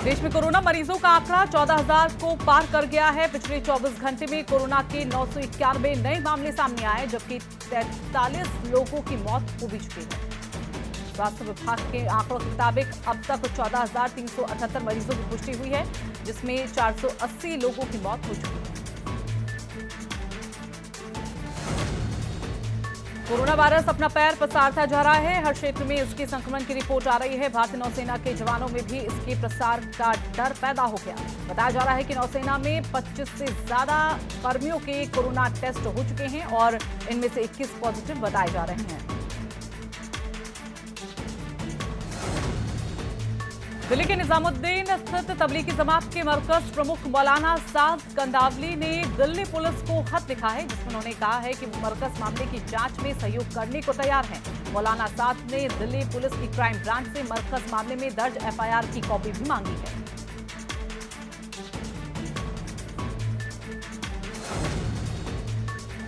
देश में कोरोना मरीजों का आंकड़ा 14,000 को पार कर गया है। पिछले 24 घंटे में कोरोना के 991 नए मामले सामने आए, जबकि 43 लोगों की मौत हो भी चुकी है। स्वास्थ्य विभाग के आंकड़ों के मुताबिक अब तक 14,378 मरीजों की पुष्टि हुई है, जिसमें 480 लोगों की मौत हो चुकी है। कोरोना वायरस अपना पैर पसारता जा रहा है। हर क्षेत्र में इसके संक्रमण की रिपोर्ट आ रही है। भारतीय नौसेना के जवानों में भी इसके प्रसार का डर पैदा हो गया। बताया जा रहा है कि नौसेना में 25 से ज्यादा कर्मियों के कोरोना टेस्ट हो चुके हैं और इनमें से 21 पॉजिटिव बताए जा रहे हैं। दिल्ली के निजामुद्दीन स्थित तबलीगी जमात के मरकज प्रमुख मौलाना साद कंदावली ने दिल्ली पुलिस को खत लिखा है, जिसमें उन्होंने कहा है कि मरकज मामले की जांच में सहयोग करने को तैयार हैं। मौलाना साद ने दिल्ली पुलिस की क्राइम ब्रांच से मरकज मामले में दर्ज एफआईआर की कॉपी भी मांगी है।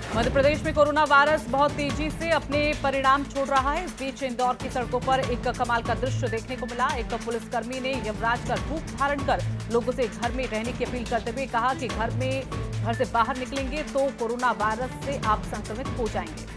मध्य प्रदेश में कोरोना वायरस बहुत तेजी से अपने परिणाम छोड़ रहा है। इस बीच इंदौर की सड़कों पर एक कमाल का दृश्य देखने को मिला। एक पुलिसकर्मी ने यमराज का रूप धारण कर लोगों से घर में रहने की अपील करते हुए कहा कि घर से बाहर निकलेंगे तो कोरोना वायरस से आप संक्रमित हो जाएंगे।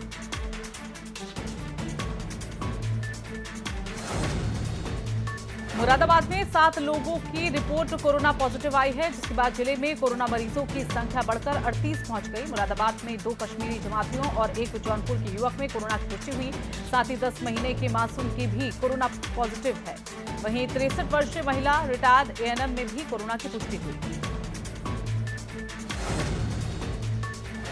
मुरादाबाद में 7 लोगों की रिपोर्ट कोरोना पॉजिटिव आई है, जिसके बाद जिले में कोरोना मरीजों की संख्या बढ़कर 38 पहुंच गई। मुरादाबाद में 2 कश्मीरी जमातियों और 1 जौनपुर के युवक में कोरोना की पुष्टि हुई। साथ ही 10 महीने के मासूम की भी कोरोना पॉजिटिव है। वहीं 63 वर्षीय महिला रिटायर्ड एएनएम में भी कोरोना की पुष्टि हुई।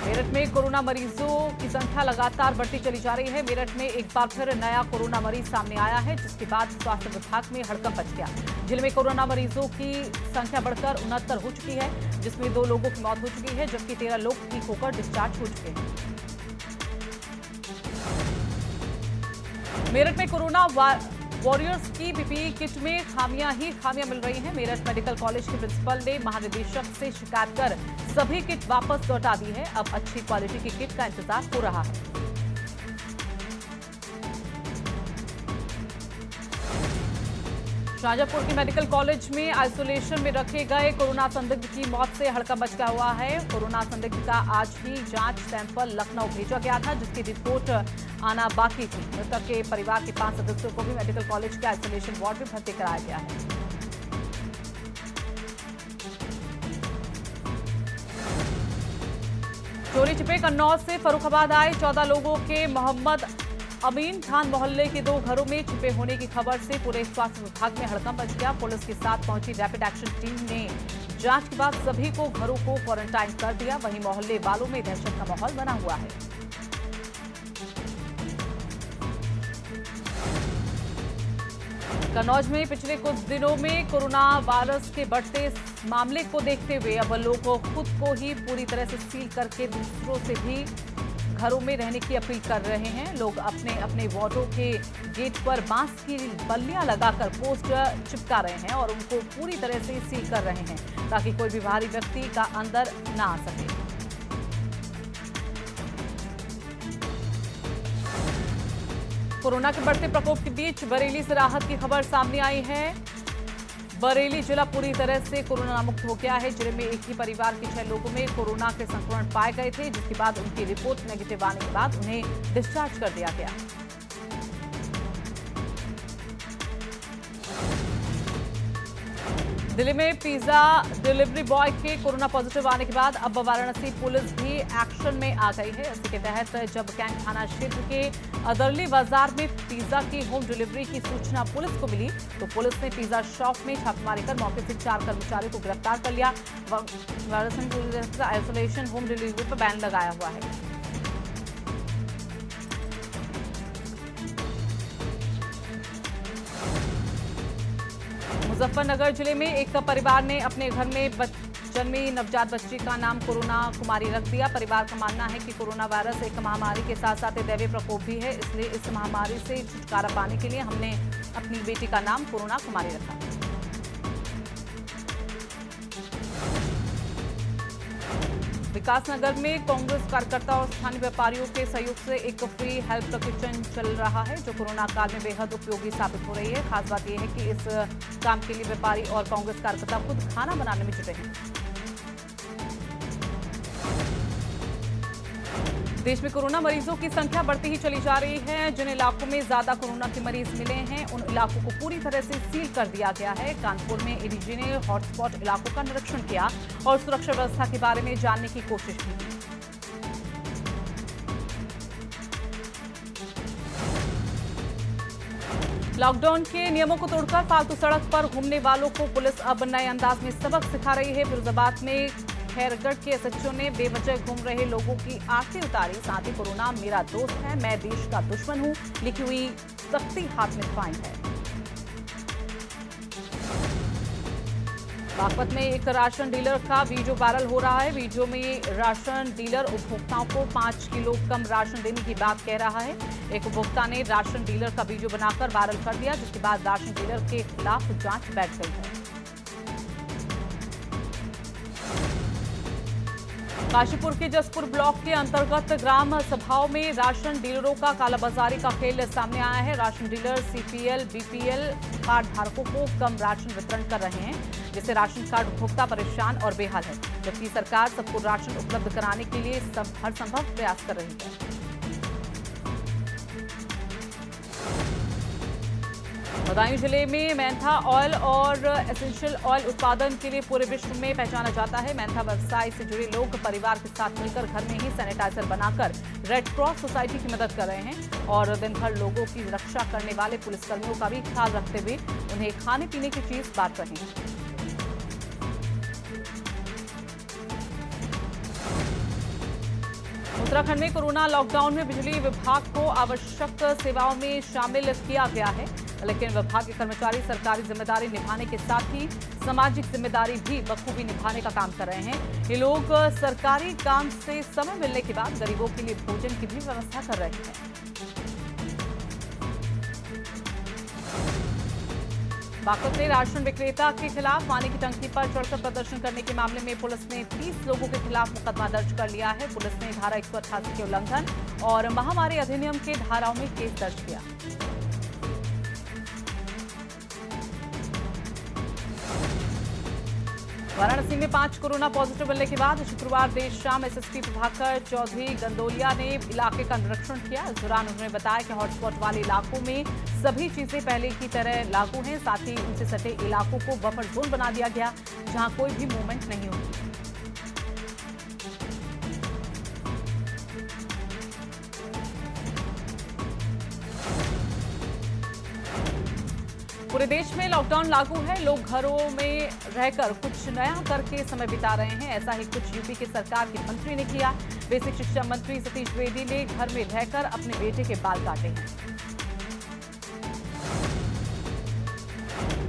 मेरठ में कोरोना मरीजों की संख्या लगातार बढ़ती चली जा रही है। मेरठ में एक बार फिर नया कोरोना मरीज सामने आया है, जिसके बाद स्वास्थ्य विभाग में हड़कंप मच गया। जिले में कोरोना मरीजों की संख्या बढ़कर 69 हो चुकी है, जिसमें 2 लोगों की मौत हो चुकी है, जबकि 13 लोग ठीक होकर डिस्चार्ज हो चुके हैं। मेरठ में कोरोना वॉरियर्स की पीपीई किट में खामियां मिल रही हैं। मेरठ मेडिकल कॉलेज के प्रिंसिपल ने महानिदेशक से शिकायत कर सभी किट वापस लौटा दी है। अब अच्छी क्वालिटी की किट का इंतजार हो रहा है। शाहजहांपुर के मेडिकल कॉलेज में आइसोलेशन में रखे गए कोरोना संदिग्ध की मौत से हड़कंप मचा हुआ है। कोरोना संदिग्ध का आज ही जांच सैंपल लखनऊ भेजा गया था, जिसकी रिपोर्ट आना बाकी थी। मृतक के परिवार के 5 सदस्यों को भी मेडिकल कॉलेज के आइसोलेशन वार्ड में भर्ती कराया गया है। चोरी छिपे कन्नौज से फर्रुखाबाद आए 14 लोगों के मोहम्मद अमीन खान मोहल्ले के 2 घरों में छिपे होने की खबर से पूरे स्वास्थ्य विभाग में हड़कंप मच गया। पुलिस के साथ पहुंची रैपिड एक्शन टीम ने जांच के बाद सभी को घरों को क्वारंटाइन कर दिया। वहीं मोहल्ले वालों में दहशत का माहौल बना हुआ है। कन्नौज में पिछले कुछ दिनों में कोरोना वायरस के बढ़ते मामले को देखते हुए अब लोग खुद को ही पूरी तरह से सील करके दूसरों से भी घरों में रहने की अपील कर रहे हैं। लोग अपने अपने वार्डों के गेट पर बांस की बल्लियां लगाकर पोस्टर चिपका रहे हैं और उनको पूरी तरह से सील कर रहे हैं, ताकि कोई भी बाहरी व्यक्ति का अंदर ना आ सके। कोरोना के बढ़ते प्रकोप के बीच बरेली से राहत की खबर सामने आई है। बरेली जिला पूरी तरह से कोरोना मुक्त हो गया है। जिले में एक ही परिवार के 6 लोगों में कोरोना के संक्रमण पाए गए थे, जिसके बाद उनकी रिपोर्ट नेगेटिव आने के बाद उन्हें डिस्चार्ज कर दिया गया। दिल्ली में पिज्जा डिलीवरी बॉय के कोरोना पॉजिटिव आने के बाद अब वाराणसी पुलिस भी एक्शन में आ गई है। इसी के तहत जब कैंट थाना क्षेत्र के अदरली बाजार में पिज्जा की होम डिलीवरी की सूचना पुलिस को मिली, तो पुलिस ने पिज्जा शॉप में छापेमारी कर मौके से 4 कर्मचारियों को गिरफ्तार कर लिया। वाराणसी में पूरी तरह से आइसोलेशन होम डिलीवरी पर बैन लगाया हुआ है। मुजफ्फरनगर जिले में एक परिवार ने अपने घर में जन्मी नवजात बच्ची का नाम कोरोना कुमारी रख दिया। परिवार का मानना है कि कोरोना वायरस एक महामारी के साथ साथ दैवीय प्रकोप भी है, इसलिए इस महामारी से छुटकारा पाने के लिए हमने अपनी बेटी का नाम कोरोना कुमारी रखा। विकासनगर में कांग्रेस कार्यकर्ता और स्थानीय व्यापारियों के सहयोग से एक फ्री हेल्प किचन चल रहा है, जो कोरोना काल में बेहद उपयोगी साबित हो रही है। खास बात यह है कि इस काम के लिए व्यापारी और कांग्रेस कार्यकर्ता खुद खाना बनाने में जुटे हैं। देश में कोरोना मरीजों की संख्या बढ़ती ही चली जा रही है। जिन इलाकों में ज्यादा कोरोना के मरीज मिले हैं, उन इलाकों को पूरी तरह से सील कर दिया गया है। कानपुर में एडीजी ने हॉटस्पॉट इलाकों का निरीक्षण किया और सुरक्षा व्यवस्था के बारे में जानने की कोशिश की। लॉकडाउन के नियमों को तोड़कर फालतू सड़क पर घूमने वालों को पुलिस अब नए अंदाज में सबक सिखा रही है। फिरोजाबाद में खैरगढ़ के एसएचओ ने बेवजह घूम रहे लोगों की आंखें उतारी। साथ ही कोरोना मेरा दोस्त है, मैं देश का दुश्मन हूं लिखी हुई सख्ती हाथ में थमाई है। बागपत में एक राशन डीलर का वीडियो वायरल हो रहा है। वीडियो में राशन डीलर उपभोक्ताओं को 5 किलो कम राशन देने की बात कह रहा है। एक उपभोक्ता ने राशन डीलर का वीडियो बनाकर वायरल कर दिया, जिसके बाद राशन डीलर के खिलाफ जांच बैठ गई है। काशीपुर के जसपुर ब्लॉक के अंतर्गत ग्राम सभाओं में राशन डीलरों का कालाबाजारी का खेल सामने आया है। Ration dealer CPL BPL card धारकों को कम राशन वितरण कर रहे हैं, जिससे राशन कार्ड उपभोक्ता परेशान और बेहाल है। जबकि सरकार सबको राशन उपलब्ध कराने के लिए हर संभव प्रयास कर रही है। बदायूं जिले में मेंथा ऑयल और एसेंशियल ऑयल उत्पादन के लिए पूरे विश्व में पहचाना जाता है। मेंथा व्यवसाय से जुड़े लोग परिवार के साथ मिलकर घर में ही सैनिटाइजर बनाकर रेड क्रॉस सोसाइटी की मदद कर रहे हैं और दिन भर लोगों की रक्षा करने वाले पुलिसकर्मियों का भी ख्याल रखते हुए उन्हें खाने पीने की चीज बांट रहे हैं। उत्तराखंड में कोरोना लॉकडाउन में बिजली विभाग को आवश्यक सेवाओं में शामिल किया गया है, लेकिन विभाग के कर्मचारी सरकारी जिम्मेदारी निभाने के साथ ही सामाजिक जिम्मेदारी भी बखूबी निभाने का काम कर रहे हैं। ये लोग सरकारी काम से समय मिलने के बाद गरीबों के लिए भोजन की भी व्यवस्था कर रहे हैं। बागपत में राशन विक्रेता के खिलाफ पानी की टंकी पर चढ़कर प्रदर्शन करने के मामले में पुलिस ने 30 लोगों के खिलाफ मुकदमा दर्ज कर लिया है। पुलिस ने धारा 188 के उल्लंघन और महामारी अधिनियम के धाराओं में केस दर्ज किया। वाराणसी में 5 कोरोना पॉजिटिव मिलने के बाद शुक्रवार देर शाम एसएसपी प्रभाकर चौधरी गंदोलिया ने इलाके का निरीक्षण किया। इस दौरान उन्होंने बताया कि हॉटस्पॉट वाले इलाकों में सभी चीजें पहले की तरह लागू हैं। साथ ही उनसे सटे इलाकों को बफर जोन बना दिया गया, जहां कोई भी मूवमेंट नहीं होगी। पूरे देश में लॉकडाउन लागू है। लोग घरों में रहकर कुछ नया करके समय बिता रहे हैं। ऐसा ही कुछ यूपी के सरकार के मंत्री ने किया। बेसिक शिक्षा मंत्री सतीश द्विवेदी ने घर में रहकर अपने बेटे के बाल काटे हैं।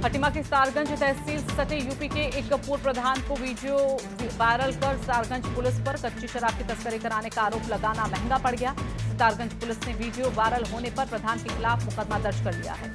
खटीमा के सारगंज तहसील से सटे यूपी के एक पूर्व प्रधान को वीडियो वायरल कर सारगंज पुलिस पर कच्ची शराब की तस्करी कराने का आरोप लगाना महंगा पड़ गया। सारगंज पुलिस ने वीडियो वायरल होने पर प्रधान के खिलाफ मुकदमा दर्ज कर लिया है।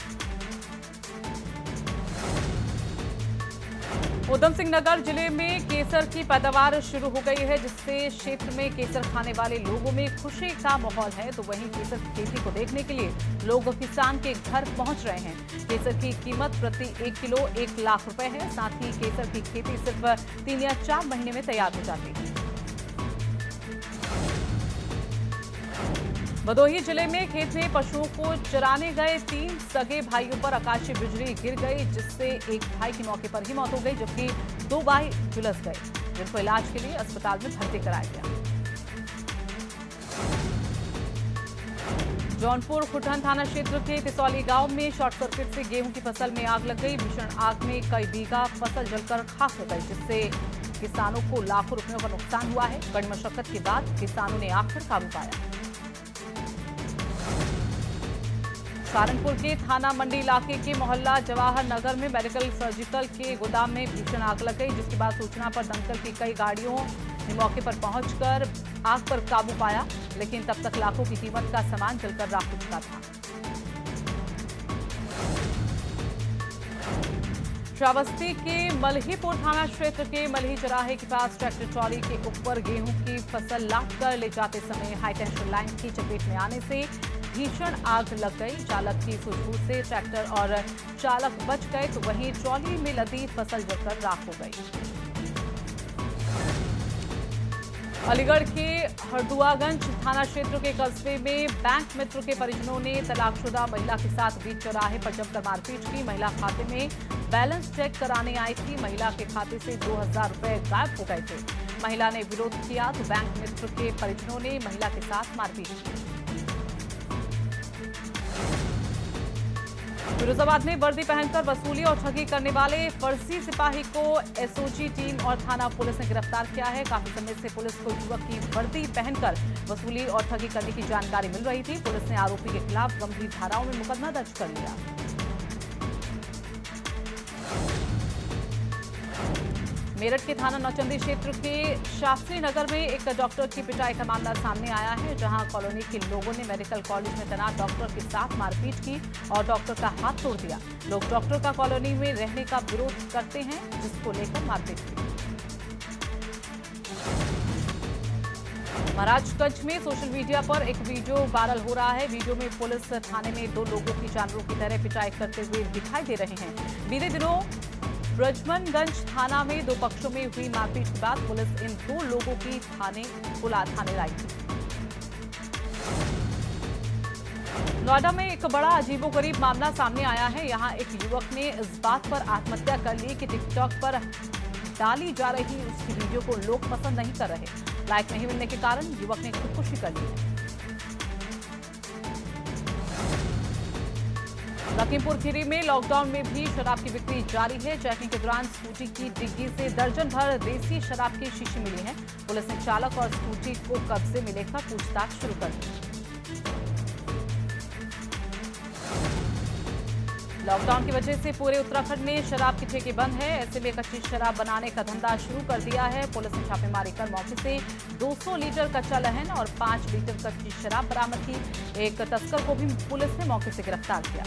उधम सिंह नगर जिले में केसर की पैदावार शुरू हो गई है, जिससे क्षेत्र में केसर खाने वाले लोगों में खुशी का माहौल है। तो वहीं केसर की खेती को देखने के लिए लोग किसान के घर पहुंच रहे हैं। केसर की कीमत प्रति 1 किलो 1 लाख रुपए है। साथ ही केसर की खेती सिर्फ 3 या 4 महीने में तैयार हो जाती है। भदोही जिले में खेत में पशुओं को चराने गए 3 सगे भाइयों पर आकाशीय बिजली गिर गई, जिससे एक भाई की मौके पर ही मौत हो गई, जबकि 2 भाई झुलस गए, जिनको इलाज के लिए अस्पताल में भर्ती कराया गया। जौनपुर खुटन थाना क्षेत्र के तिसौली गांव में शॉर्ट सर्किट से गेहूं की फसल में आग लग गई। भीषण आग में कई बीघा फसल जलकर खाक हो गई, जिससे किसानों को लाखों रुपयों का नुकसान हुआ है। कड़ी मशक्कत के बाद किसानों ने आग पर काबू पाया। सहारनपुर के थाना मंडी इलाके के मोहल्ला जवाहर नगर में मेडिकल सर्जिकल के गोदाम में भीषण आग लग गई, जिसके बाद सूचना पर दमकल की कई गाड़ियों ने मौके पर पहुंचकर आग पर काबू पाया, लेकिन तब तक लाखों की कीमत का सामान जलकर राख हो चुका था। श्रावस्ती के मल्हीपुर थाना क्षेत्र के मल्ही चौराहे के पास ट्रैक्टर ट्रॉली के ऊपर गेहूं की फसल लाद कर ले जाते समय हाईटेंशन लाइन की चपेट में आने से भीषण आग लग गई। चालक की सूझबूझ से ट्रैक्टर और चालक बच गए तो वहीं ट्रॉली में लदी फसल जलकर राख हो गई। अलीगढ़ के हरदुआगंज थाना क्षेत्र के कस्बे में बैंक मित्र के परिजनों ने तलाकशुदा महिला के साथ बीच चौराहे पर जमकर मारपीट की। महिला खाते में बैलेंस चेक कराने आई थी। महिला के खाते से 2000 रुपए गायब हो गए थे। महिला ने विरोध किया तो बैंक मित्र के परिजनों ने महिला के साथ मारपीट की। फिरोजाबाद में वर्दी पहनकर वसूली और ठगी करने वाले फर्जी सिपाही को एसओजी टीम और थाना पुलिस ने गिरफ्तार किया है। काफी समय से पुलिस को युवक की वर्दी पहनकर वसूली और ठगी करने की जानकारी मिल रही थी। पुलिस ने आरोपी के खिलाफ गंभीर धाराओं में मुकदमा दर्ज कर लिया। मेरठ के थाना नौचंदी क्षेत्र के शास्त्री नगर में एक डॉक्टर की पिटाई का मामला सामने आया है, जहां कॉलोनी के लोगों ने मेडिकल कॉलेज में तैनात डॉक्टर के साथ मारपीट की और डॉक्टर का हाथ तोड़ दिया। लोग डॉक्टर का कॉलोनी में रहने का विरोध करते हैं, जिसको लेकर मारपीट की। महाराजगंज में सोशल मीडिया पर एक वीडियो वायरल हो रहा है। वीडियो में पुलिस थाने में दो लोगों की जानवरों की तरह पिटाई करते हुए दिखाई दे रहे हैं। बीते दिनों ब्रजमनगंज थाना में दो पक्षों में हुई मारपीट के बाद पुलिस इन दो लोगों की थाने लाई थी। नोएडा में एक बड़ा अजीबोगरीब मामला सामने आया है। यहां एक युवक ने इस बात पर आत्महत्या कर ली कि टिकटॉक पर डाली जा रही उसकी वीडियो को लोग पसंद नहीं कर रहे। लाइक नहीं मिलने के कारण युवक ने खुदकुशी कर ली है। लखीमपुर खीरी में लॉकडाउन में भी शराब की बिक्री जारी है। चेकिंग के दौरान स्कूटी की डिग्गी से दर्जन भर देसी शराब की शीशी मिली है। पुलिस ने चालक और स्कूटी को कब्जे में लेकर पूछताछ शुरू कर दी। लॉकडाउन की वजह से पूरे उत्तराखंड में शराब के ठेके बंद है। ऐसे में कच्ची शराब बनाने का धंधा शुरू कर दिया है। पुलिस ने छापेमारी कर मौके से 200 लीटर कच्चा लहन और 5 लीटर कच्ची शराब बरामद की। एक तस्कर को भी पुलिस ने मौके से गिरफ्तार किया।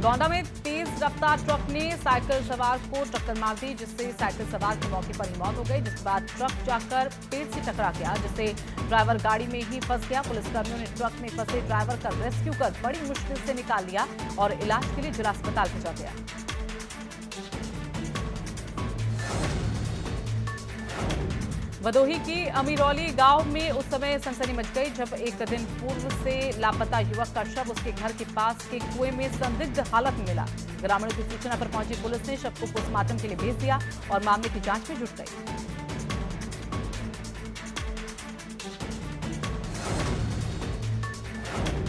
गोंडा में तेज रफ्तार ट्रक ने साइकिल सवार को टक्कर मार दी, जिससे साइकिल सवार की मौके पर ही मौत हो गई। जिसके बाद ट्रक जाकर पेड़ से टकरा गया, जिससे ड्राइवर गाड़ी में ही फंस गया। पुलिसकर्मियों ने ट्रक में फंसे ड्राइवर का रेस्क्यू कर बड़ी मुश्किल से निकाल लिया और इलाज के लिए जिला अस्पताल भेजा गया। भदोही की अमीरौली गांव में उस समय सनसनी मच गई जब एक दिन पूर्व से लापता युवक का शव उसके घर के पास के कुएं में संदिग्ध हालत में मिला। ग्रामीणों की सूचना पर पहुंची पुलिस ने शव को पोस्टमार्टम के लिए भेज दिया और मामले की जांच में जुट गई।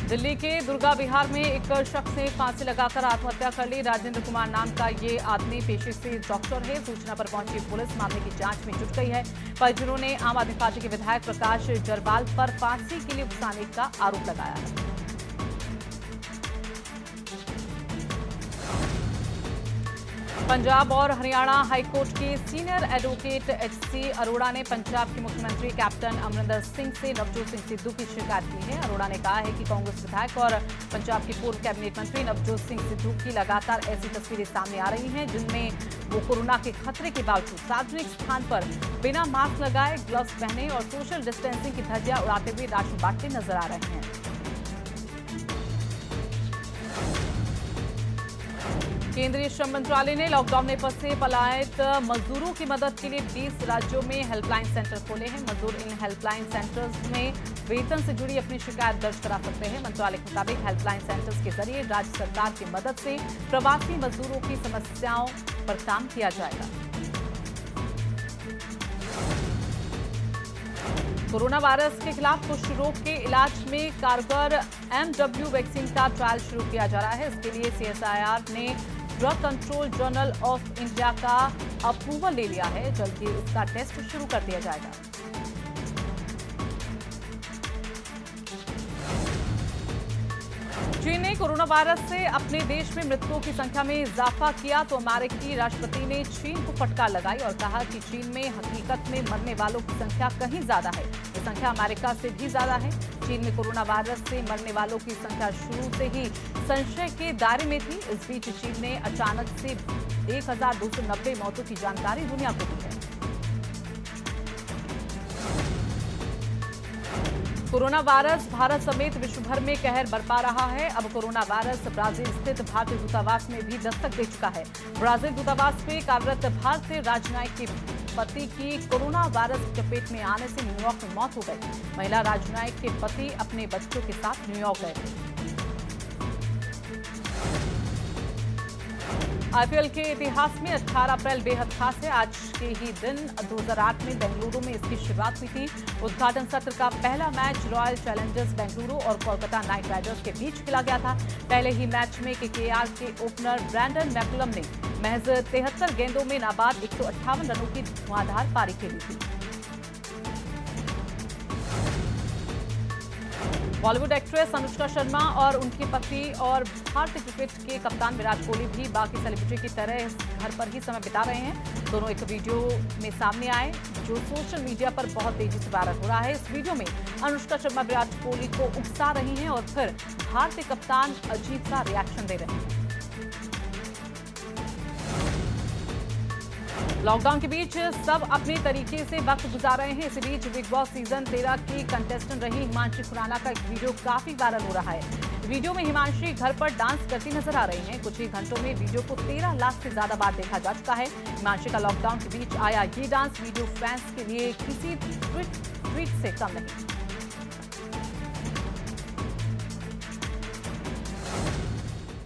दिल्ली के दुर्गा विहार में एक शख्स ने फांसी लगाकर आत्महत्या कर ली। राजेंद्र कुमार नाम का ये आदमी पेशे से डॉक्टर है। सूचना पर पहुंची पुलिस मामले की जांच में जुट गई है। परिजनों ने आम आदमी पार्टी के विधायक प्रकाश जरवाल पर फांसी के लिए उकसाने का आरोप लगाया है। पंजाब और हरियाणा हाईकोर्ट के सीनियर एडवोकेट एचसी अरोड़ा ने पंजाब के मुख्यमंत्री कैप्टन अमरिंदर सिंह से नवजोत सिंह सिद्धू की शिकायत की है। अरोड़ा ने कहा है कि कांग्रेस विधायक और पंजाब के पूर्व कैबिनेट मंत्री नवजोत सिंह सिद्धू की लगातार ऐसी तस्वीरें सामने आ रही हैं जिनमें वो कोरोना के खतरे के बावजूद सार्वजनिक स्थान पर बिना मास्क लगाए, ग्लव्स पहने और सोशल डिस्टेंसिंग की धज्जियां उड़ाते हुए राशन बांटते नजर आ रहे हैं। केंद्रीय श्रम मंत्रालय ने लॉकडाउन में फंसे पलायित मजदूरों की मदद के लिए 20 राज्यों में हेल्पलाइन सेंटर खोले हैं। मजदूर इन हेल्पलाइन सेंटर्स में वेतन से जुड़ी अपनी शिकायत दर्ज करा सकते हैं। मंत्रालय के मुताबिक हेल्पलाइन सेंटर्स के जरिए राज्य सरकार की मदद से प्रवासी मजदूरों की समस्याओं पर काम किया जाएगा। कोरोना वायरस के खिलाफ कुष्ठ रोग के इलाज में कारगर MW वैक्सीन का ट्रायल शुरू किया जा रहा है। इसके लिए CSIR ने drug control journal of India का अप्रूवल ले लिया है। जल्द ही इसका टेस्ट शुरू कर दिया जाएगा। चीन ने कोरोना वायरस से अपने देश में मृतकों की संख्या में इजाफा किया तो अमेरिकी राष्ट्रपति ने चीन को फटकार लगाई और कहा कि चीन में हकीकत में मरने वालों की संख्या कहीं ज्यादा है। ये संख्या अमेरिका से भी ज्यादा है। चीन में कोरोना वायरस से मरने वालों की संख्या शुरू से ही संशय के दायरे में थी। इस बीच चीन ने अचानक से 1290 मौतों की जानकारी दुनिया को दी है। कोरोना वायरस भारत समेत विश्व भर में कहर बरपा रहा है। अब कोरोना वायरस ब्राजील स्थित भारतीय दूतावास में भी दस्तक दे चुका है। ब्राजील दूतावास में कार्यरत भारतीय राजनयिक के पति की कोरोना वायरस की चपेट में आने से न्यूयॉर्क में मौत हो गई। महिला राजनयिक के पति अपने बच्चों के साथ न्यूयॉर्क गए थे। आईपीएल के इतिहास में 18 अप्रैल बेहद खास है। आज के ही दिन 2008 में बेंगलुरु में इसकी शुरुआत हुई थी। उद्घाटन सत्र का पहला मैच रॉयल चैलेंजर्स बेंगलुरु और कोलकाता नाइट राइडर्स के बीच खेला गया था। पहले ही मैच में केकेआर के ओपनर ब्रैंडन मैकुलम ने महज 73 गेंदों में नाबाद 158 रनों की धुआंधार पारी खेली थी। बॉलीवुड एक्ट्रेस अनुष्का शर्मा और उनके पति और भारतीय क्रिकेट के कप्तान विराट कोहली भी बाकी सेलिब्रिटी की तरह घर पर ही समय बिता रहे हैं। दोनों एक वीडियो में सामने आए जो सोशल मीडिया पर बहुत तेजी से वायरल हो रहा है। इस वीडियो में अनुष्का शर्मा विराट कोहली को उकसा रही हैं और फिर भारतीय कप्तान अजीब सा रिएक्शन दे रहे हैं। लॉकडाउन के बीच सब अपने तरीके से वक्त गुजार रहे हैं। इसी बीच बिग बॉस सीजन 13 की कंटेस्टेंट रही हिमांशी खुराना का एक वीडियो काफी वायरल हो रहा है। वीडियो में हिमांशी घर पर डांस करती नजर आ रही हैं। कुछ ही घंटों में वीडियो को 13 लाख से ज्यादा बार देखा जा चुका है। हिमांशी का लॉकडाउन के बीच आया ये डांस वीडियो फैंस के लिए किसी ट्वीट से कम नहीं।